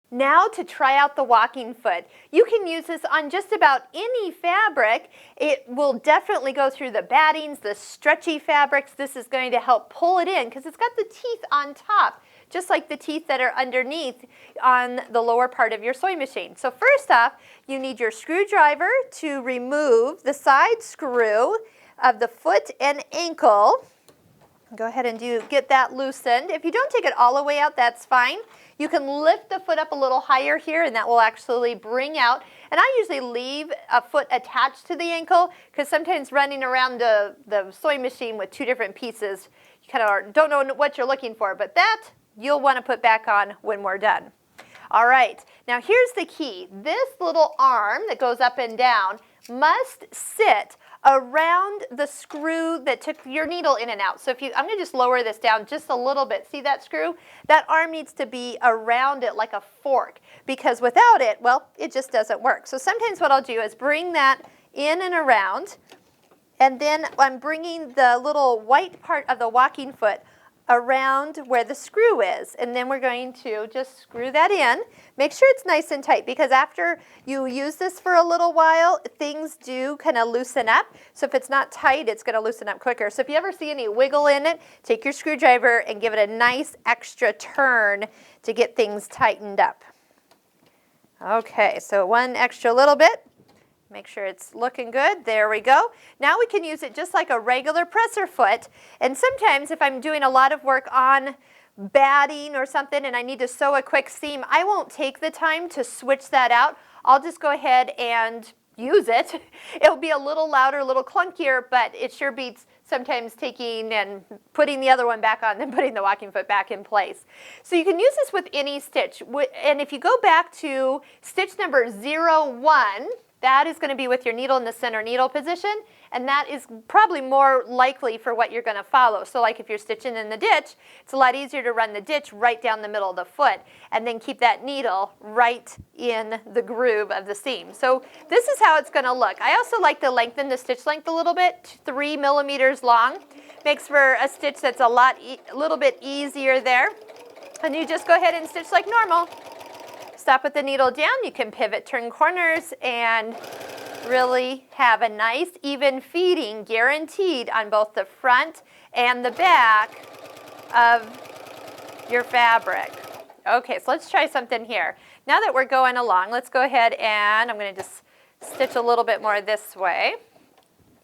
Now to try out the walking foot. You can use this on just about any fabric. It will definitely go through the battings, the stretchy fabrics. This is going to help pull it in because it's got the teeth on top, just like the teeth that are underneath on the lower part of your sewing machine. So first off, you need your screwdriver to remove the side screw of the foot and ankle. Go ahead and get that loosened. If you don't take it all the way out, that's fine. You can lift the foot up a little higher here, and that will actually bring out. And I usually leave a foot attached to the ankle because sometimes running around the sewing machine with two different pieces, you kind of don't know what you're looking for. But that you'll want to put back on when we're done. All right, now here's the key. This little arm that goes up and down must sit around the screw that took your needle in and out. So I'm going to just lower this down just a little bit. See that screw? That arm needs to be around it like a fork because without it, well, it just doesn't work. So sometimes what I'll do is bring that in and around, and then I'm bringing the little white part of the walking foot around where the screw is, and then we're going to just screw that in. Make sure it's nice and tight because after you use this for a little while, things do kind of loosen up. So if it's not tight, it's going to loosen up quicker. So if you ever see any wiggle in it, take your screwdriver and give it a nice extra turn to get things tightened up. Okay, so one extra little bit. Make sure it's looking good. There we go. Now we can use it just like a regular presser foot. And sometimes if I'm doing a lot of work on batting or something and I need to sew a quick seam, I won't take the time to switch that out. I'll just go ahead and use it. It'll be a little louder, a little clunkier, but it sure beats sometimes taking and putting the other one back on and putting the walking foot back in place. So you can use this with any stitch. And if you go back to stitch number 01, that is going to be with your needle in the center needle position, and that is probably more likely for what you're going to follow. So like if you're stitching in the ditch, it's a lot easier to run the ditch right down the middle of the foot and then keep that needle right in the groove of the seam. So this is how it's going to look. I also like to lengthen the stitch length a little bit, 3 millimeters long. Makes for a stitch that's a little bit easier there. And you just go ahead and stitch like normal. Stop with the needle down, you can pivot, turn corners, and really have a nice even feeding guaranteed on both the front and the back of your fabric. Okay, so let's try something here. Now that we're going along, let's go ahead and I'm going to just stitch a little bit more this way.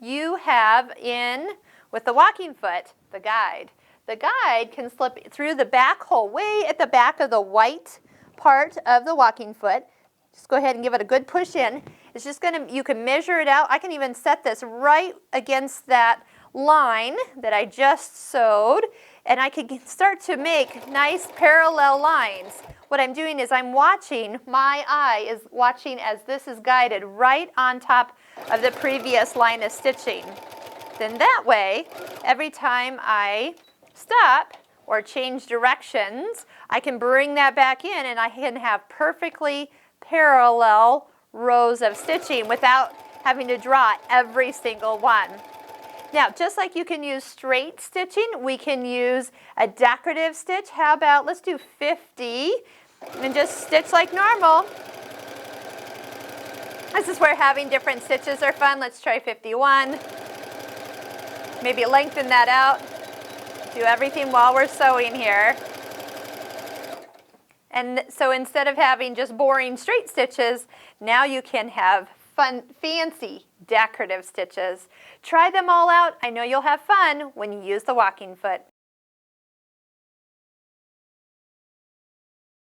You have in, with the walking foot, the guide. The guide can slip through the back hole, way at the back of the white part of the walking foot. Just go ahead and give it a good push in. It's just going to, you can measure it out. I can even set this right against that line that I just sewed, and I can start to make nice parallel lines. What I'm doing is I'm watching, my eye is watching as this is guided right on top of the previous line of stitching. Then that way, every time I stop or change directions, I can bring that back in and I can have perfectly parallel rows of stitching without having to draw every single one. Now, just like you can use straight stitching, we can use a decorative stitch. How about, let's do 50 and just stitch like normal. This is where having different stitches are fun. Let's try 51. Maybe lengthen that out. Do everything while we're sewing here. And so instead of having just boring straight stitches, now you can have fun, fancy decorative stitches. Try them all out. I know you'll have fun when you use the walking foot.